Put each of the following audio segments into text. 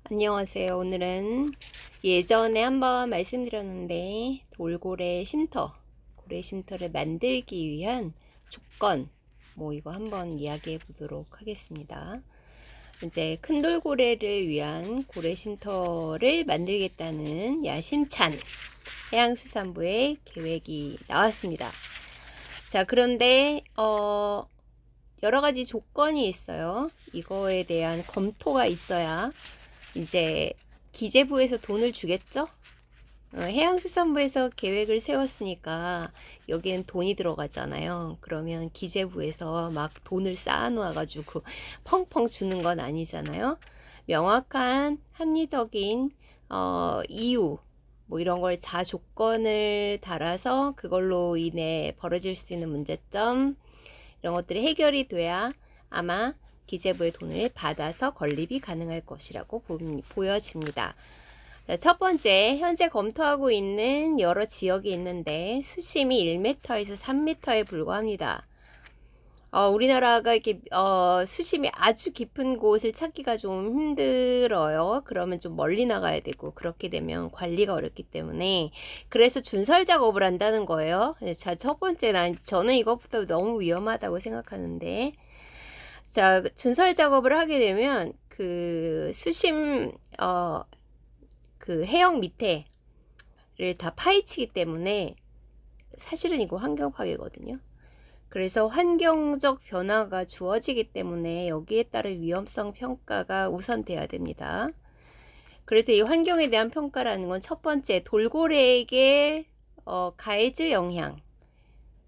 안녕하세요. 오늘은 예전에 한번 말씀드렸는데 돌고래 쉼터, 고래 쉼터를 만들기 위한 조건, 이거 한번 이야기해 보도록 하겠습니다. 이제 큰 돌고래를 위한 고래 쉼터를 만들겠다는 야심찬 해양수산부의 계획이 나왔습니다. 자, 그런데 여러 가지 조건이 있어요. 이거에 대한 검토가 있어야 이제 기재부에서 돈을 주겠죠? 해양수산부에서 계획을 세웠으니까 여기는 돈이 들어가잖아요. 그러면 기재부에서 막 돈을 쌓아놓아가지고 펑펑 주는 건 아니잖아요. 명확한 합리적인 이유 이런 걸 자조건을 달아서 그걸로 인해 벌어질 수 있는 문제점 이런 것들이 해결이 돼야 아마 기재부의 돈을 받아서 건립이 가능할 것이라고 보여집니다. 첫 번째, 현재 검토하고 있는 여러 지역이 있는데 수심이 1m에서 3m에 불과합니다. 우리나라가 이렇게 수심이 아주 깊은 곳을 찾기가 좀 힘들어요. 그러면 좀 멀리 나가야 되고 그렇게 되면 관리가 어렵기 때문에 그래서 준설 작업을 한다는 거예요. 자, 첫 번째, 저는 이것부터 너무 위험하다고 생각하는데, 자, 준설 작업을 하게 되면 그 수심 그 해역 밑에를 다 파헤치기 때문에 사실은 이거 환경 파괴거든요. 그래서 환경적 변화가 주어지기 때문에 여기에 따른 위험성 평가가 우선돼야 됩니다. 그래서 이 환경에 대한 평가라는 건 첫 번째, 돌고래에게 가해질 영향.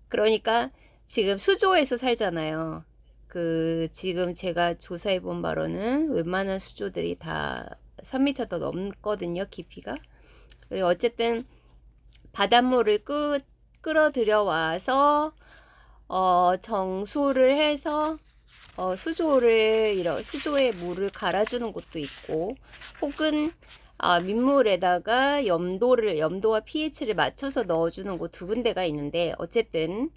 그러니까 지금 수조에서 살잖아요. 지금 제가 조사해 본 바로는 웬만한 수조들이 다 3m 더 넘거든요, 깊이가. 그리고 어쨌든 바닷물을 끌어들여 와서 정수를 해서 수조에 물을 갈아주는 곳도 있고, 혹은 민물에다가 염도와 pH를 맞춰서 넣어주는 곳 두 군데가 있는데, 어쨌든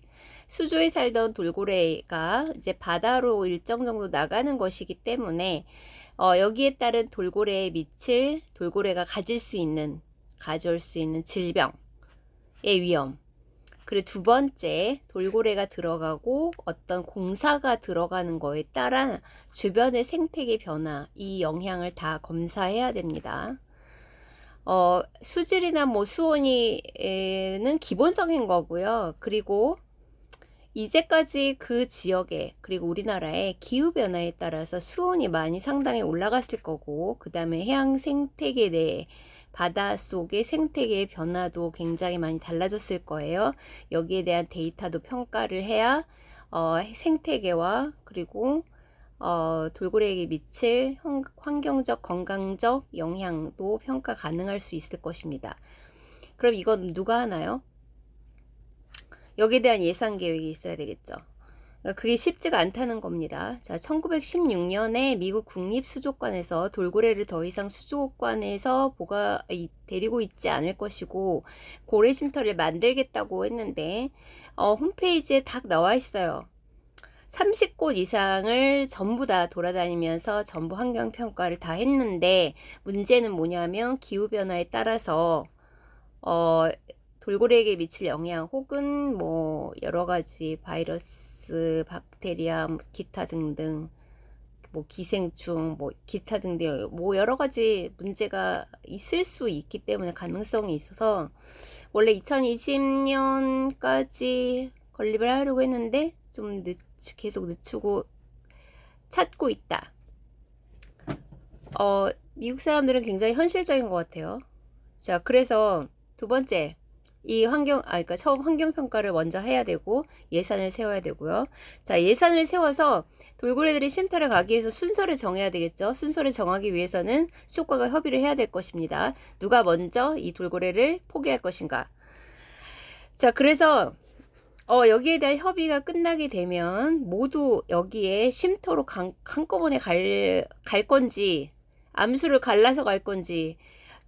수조에 살던 돌고래가 이제 바다로 일정 정도 나가는 것이기 때문에 여기에 따른 돌고래에 미칠 돌고래가 가져올 수 있는 질병의 위험. 그리고 두 번째, 돌고래가 들어가고 어떤 공사가 들어가는 거에 따라 주변의 생태계 변화, 이 영향을 다 검사해야 됩니다. 수질이나 수온이는 기본적인 거고요. 그리고 이제까지 그 지역에, 그리고 우리나라의 기후변화에 따라서 수온이 상당히 올라갔을 거고, 그 다음에 해양 생태계 내에 바닷속의 생태계의 변화도 굉장히 많이 달라졌을 거예요. 여기에 대한 데이터도 평가를 해야 생태계와 그리고 돌고래에게 미칠 환경적, 건강적 영향도 평가 가능할 수 있을 것입니다. 그럼 이건 누가 하나요? 여기에 대한 예산 계획이 있어야 되겠죠. 그게 쉽지가 않다는 겁니다. 자, 1916년에 미국 국립수족관에서 돌고래를 더 이상 수족관에서 데리고 있지 않을 것이고 고래 쉼터를 만들겠다고 했는데 홈페이지에 딱 나와 있어요. 30곳 이상을 전부 다 돌아다니면서 전부 환경평가를 다 했는데 문제는 뭐냐면 기후변화에 따라서 돌고래에게 미칠 영향 혹은 여러 가지 바이러스, 박테리아, 기타 등등 기생충, 기타 등등 여러 가지 문제가 있을 수 있기 때문에 가능성이 있어서 원래 2020년까지 건립을 하려고 했는데 좀 계속 늦추고 찾고 있다. 미국 사람들은 굉장히 현실적인 것 같아요. 자, 그래서 두 번째, 그러니까 처음 환경평가를 먼저 해야 되고 예산을 세워야 되고요. 자, 예산을 세워서 돌고래들이 쉼터를 가기 위해서 순서를 정해야 되겠죠. 순서를 정하기 위해서는 수족관과 협의를 해야 될 것입니다. 누가 먼저 이 돌고래를 포기할 것인가. 자, 그래서 여기에 대한 협의가 끝나게 되면 모두 여기에 쉼터로 한꺼번에 갈 건지 암수를 갈라서 갈 건지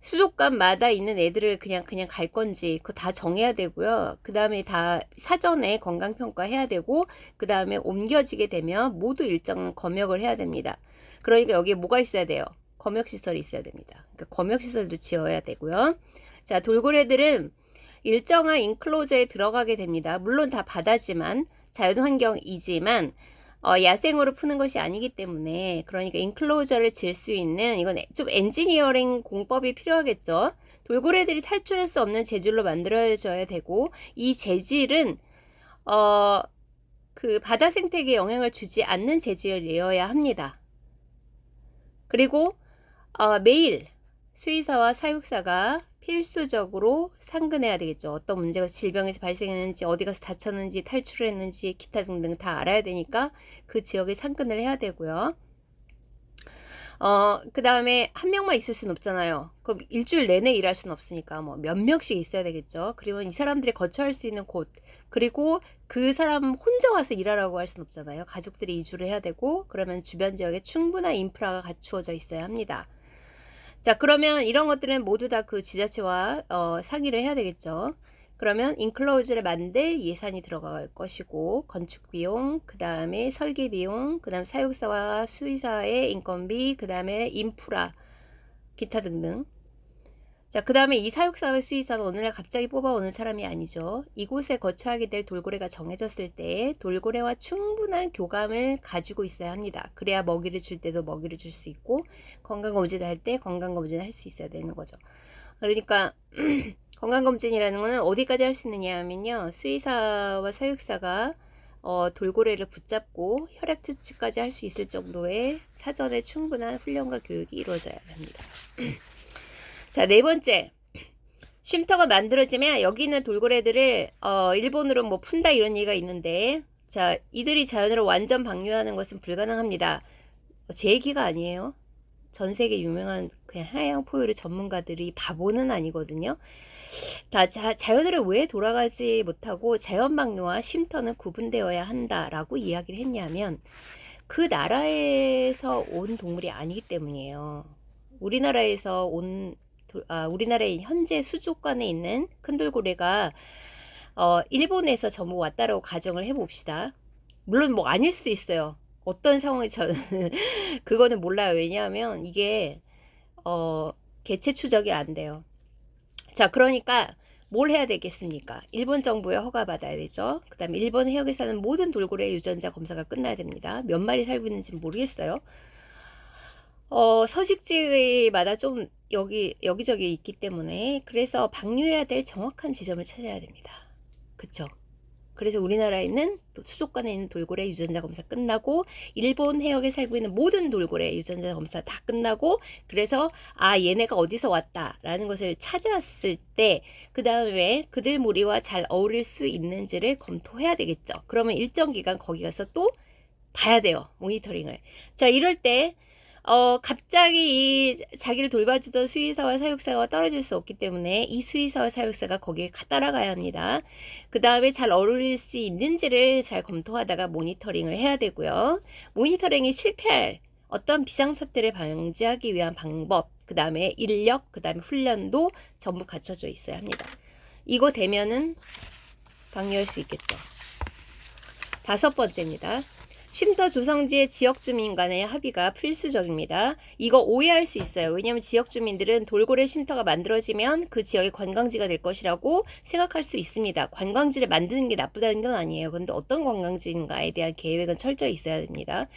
수족관마다 있는 애들을 그냥 갈 건지 그거 다 정해야 되고요. 그 다음에 다 사전에 건강평가 해야 되고 그 다음에 옮겨지게 되면 모두 일정 검역을 해야 됩니다. 그러니까 여기에 뭐가 있어야 돼요? 검역시설이 있어야 됩니다. 그러니까 검역시설도 지어야 되고요. 자, 돌고래들은 일정한 인클로저에 들어가게 됩니다. 물론 다 바다지만, 자연환경이지만, 야생으로 푸는 것이 아니기 때문에, 그러니까 인클로저를 지을 수 있는, 이건 좀 엔지니어링 공법이 필요하겠죠. 돌고래들이 탈출할 수 없는 재질로 만들어져야 되고, 이 재질은 그 바다 생태계에 영향을 주지 않는 재질이어야 합니다. 그리고 매일 수의사와 사육사가 필수적으로 상근해야 되겠죠. 어떤 문제가 질병에서 발생했는지, 어디 가서 다쳤는지, 탈출을 했는지, 기타 등등 다 알아야 되니까 그 지역에 상근을 해야 되고요. 그 다음에 한 명만 있을 수는 없잖아요. 그럼 일주일 내내 일할 수는 없으니까 뭐 몇 명씩 있어야 되겠죠. 그러면 이 사람들이 거처할 수 있는 곳, 그리고 그 사람 혼자 와서 일하라고 할 수는 없잖아요. 가족들이 이주를 해야 되고, 그러면 주변 지역에 충분한 인프라가 갖추어져 있어야 합니다. 자, 그러면 이런 것들은 모두 다 그 지자체와 상의를 해야 되겠죠. 그러면 인클로즈를 만들 예산이 들어갈 것이고, 건축 비용, 그 다음에 설계 비용, 그 다음 사육사와 수의사의 인건비, 그 다음에 인프라, 기타 등등. 자, 그 다음에 이 사육사와 수의사는 어느 날 갑자기 뽑아오는 사람이 아니죠. 이곳에 거처하게 될 돌고래가 정해졌을 때 돌고래와 충분한 교감을 가지고 있어야 합니다. 그래야 먹이를 줄 때도 먹이를 줄 수 있고, 건강검진을 할 때 건강검진을 할 수 있어야 되는 거죠. 그러니까 건강검진이라는 거는 어디까지 할 수 있느냐 하면요, 수의사와 사육사가 돌고래를 붙잡고 혈액 투치까지 할 수 있을 정도의 사전에 충분한 훈련과 교육이 이루어져야 합니다. 자, 네 번째, 쉼터가 만들어지면 여기 있는 돌고래들을 일본으로 뭐 푼다 이런 얘기가 있는데, 자, 이들이 자연으로 완전 방류하는 것은 불가능합니다. 제 얘기가 아니에요. 전 세계 유명한 그냥 해양 포유류 전문가들이 바보는 아니거든요. 다 자연으로 왜 돌아가지 못하고 자연 방류와 쉼터는 구분되어야 한다라고 이야기를 했냐면, 그 나라에서 온 동물이 아니기 때문이에요. 우리나라에서 우리나라의 현재 수족관에 있는 큰 돌고래가 일본에서 전부 왔다라고 가정을 해봅시다. 물론 뭐 아닐 수도 있어요. 어떤 상황이 저는 그거는 몰라요. 왜냐하면 이게 개체 추적이 안 돼요. 자, 그러니까 뭘 해야 되겠습니까? 일본 정부에 허가 받아야 되죠. 그 다음에 일본 해역에 사는 모든 돌고래 유전자 검사가 끝나야 됩니다. 몇 마리 살고 있는지는 모르겠어요. 서식지마다 좀 여기저기 있기 때문에, 그래서 방류해야 될 정확한 지점을 찾아야 됩니다. 그쵸? 그래서 우리나라에 있는 수족관에 있는 돌고래 유전자 검사 끝나고, 일본 해역에 살고 있는 모든 돌고래 유전자 검사 다 끝나고, 그래서 얘네가 어디서 왔다라는 것을 찾았을 때 그 다음에 그들 무리와 잘 어울릴 수 있는지를 검토해야 되겠죠. 그러면 일정 기간 거기 가서 또 봐야 돼요. 모니터링을. 자, 이럴 때 갑자기 이 자기를 돌봐주던 수의사와 사육사가 떨어질 수 없기 때문에 이 수의사와 사육사가 거기에 따라가야 합니다. 그 다음에 잘 어울릴 수 있는지를 잘 검토하다가 모니터링을 해야 되고요. 모니터링이 실패할 어떤 비상사태를 방지하기 위한 방법, 그 다음에 인력, 그 다음에 훈련도 전부 갖춰져 있어야 합니다. 이거 되면은 방류할 수 있겠죠. 다섯 번째입니다. 쉼터 조성지의 지역 주민 간의 합의가 필수적입니다. 이거 오해할 수 있어요. 왜냐하면 지역 주민들은 돌고래 쉼터가 만들어지면 그 지역이 관광지가 될 것이라고 생각할 수 있습니다. 관광지를 만드는 게 나쁘다는 건 아니에요. 그런데 어떤 관광지인가에 대한 계획은 철저히 있어야 됩니다.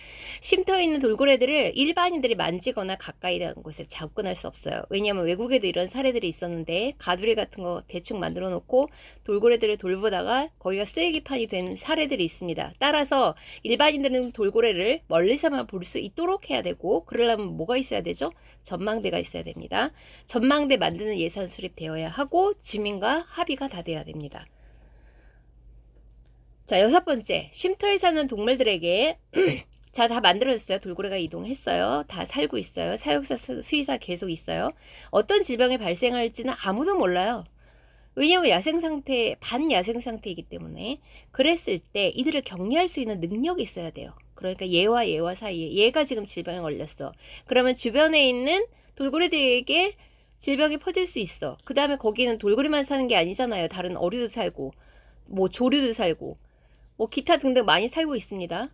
쉼터에 있는 돌고래들을 일반인들이 만지거나 가까이 있는 곳에 접근할 수 없어요. 왜냐하면 외국에도 이런 사례들이 있었는데, 가두리 같은 거 대충 만들어 놓고 돌고래들을 돌보다가 거기가 쓰레기판이 된 사례들이 있습니다. 따라서 일반인들 돌고래를 멀리서만 볼 수 있도록 해야 되고, 그러려면 뭐가 있어야 되죠? 전망대가 있어야 됩니다. 전망대 만드는 예산 수립되어야 하고, 주민과 합의가 다 돼야 됩니다. 자, 여섯 번째, 쉼터에 사는 동물들에게 자, 다 만들어졌어요. 돌고래가 이동했어요. 다 살고 있어요. 사육사, 수의사 계속 있어요. 어떤 질병이 발생할지는 아무도 몰라요. 왜냐하면 반야생 상태이기 때문에. 그랬을 때 이들을 격리할 수 있는 능력이 있어야 돼요. 그러니까 얘와 사이에, 얘가 지금 질병에 걸렸어. 그러면 주변에 있는 돌고래들에게 질병이 퍼질 수 있어. 그 다음에 거기는 돌고래만 사는 게 아니잖아요. 다른 어류도 살고, 뭐 조류도 살고, 뭐 기타 등등 많이 살고 있습니다.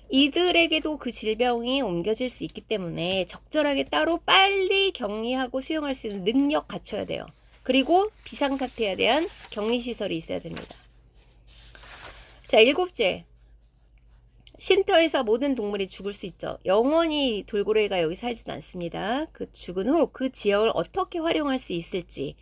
이들에게도 그 질병이 옮겨질 수 있기 때문에 적절하게 따로 빨리 격리하고 수용할 수 있는 능력 갖춰야 돼요. 그리고 비상사태에 대한 격리시설이 있어야 됩니다. 자, 7째. 쉼터에서 모든 동물이 죽을 수 있죠. 영원히 돌고래가 여기 살진 않습니다. 그 죽은 후 그 지역을 어떻게 활용할 수 있을지.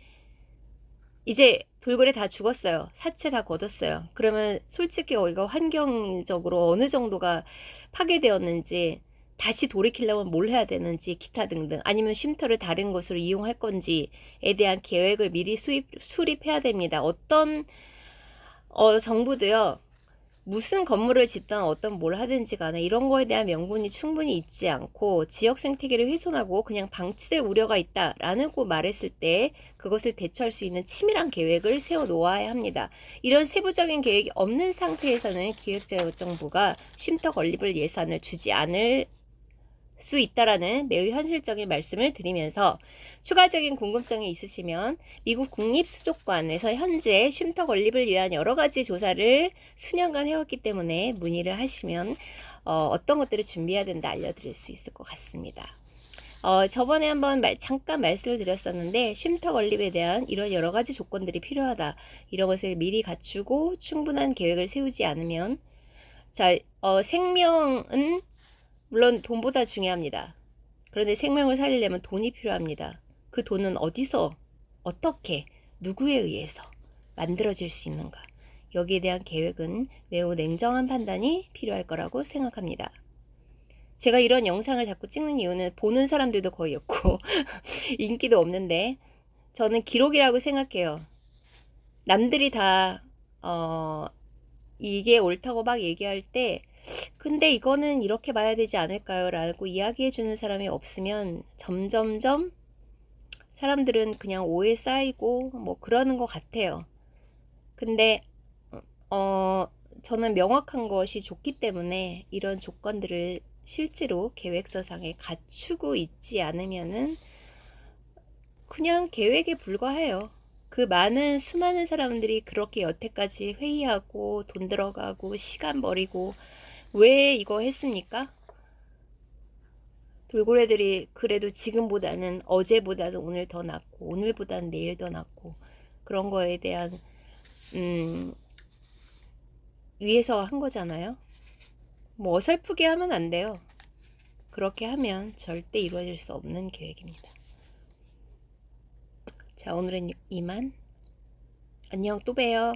이제 돌고래 다 죽었어요. 사체 다 걷었어요. 그러면 솔직히 여기가 환경적으로 어느 정도가 파괴되었는지, 다시 돌이키려면 뭘 해야 되는지, 기타 등등, 아니면 쉼터를 다른 곳으로 이용할 건지에 대한 계획을 미리 수립해야 됩니다. 어떤 정부도요, 무슨 건물을 짓든 어떤 뭘 하든지 간에 이런 거에 대한 명분이 충분히 있지 않고 지역 생태계를 훼손하고 그냥 방치될 우려가 있다라고 말했을 때 그것을 대처할 수 있는 치밀한 계획을 세워 놓아야 합니다. 이런 세부적인 계획이 없는 상태에서는 기획재정부가 쉼터 건립을 예산을 주지 않을 수 있다라는 매우 현실적인 말씀을 드리면서, 추가적인 궁금증이 있으시면 미국 국립수족관에서 현재 쉼터 건립을 위한 여러 가지 조사를 수년간 해왔기 때문에 문의를 하시면 어떤 것들을 준비해야 된다 알려드릴 수 있을 것 같습니다. 저번에 한번 잠깐 말씀을 드렸었는데, 쉼터 건립에 대한 이런 여러 가지 조건들이 필요하다. 이런 것을 미리 갖추고 충분한 계획을 세우지 않으면, 자, 생명은 물론 돈보다 중요합니다. 그런데 생명을 살리려면 돈이 필요합니다. 그 돈은 어디서, 어떻게, 누구에 의해서 만들어질 수 있는가. 여기에 대한 계획은 매우 냉정한 판단이 필요할 거라고 생각합니다. 제가 이런 영상을 자꾸 찍는 이유는 보는 사람들도 거의 없고 인기도 없는데, 저는 기록이라고 생각해요. 남들이 다 이게 옳다고 막 얘기할 때, 근데 이거는 이렇게 봐야 되지 않을까요? 라고 이야기해 주는 사람이 없으면 점점점 사람들은 그냥 오해 쌓이고 뭐 그러는 것 같아요. 근데 저는 명확한 것이 좋기 때문에 이런 조건들을 실제로 계획서상에 갖추고 있지 않으면은 그냥 계획에 불과해요. 그 많은 수많은 사람들이 그렇게 여태까지 회의하고 돈 들어가고 시간 버리고 왜 이거 했습니까? 돌고래들이 그래도 지금보다는, 어제보다는 오늘 더 낫고 오늘보다는 내일 더 낫고 그런 거에 대한 위해서 한 거잖아요. 뭐 어설프게 하면 안 돼요. 그렇게 하면 절대 이루어질 수 없는 계획입니다. 자, 오늘은 이만. 안녕, 또 봬요.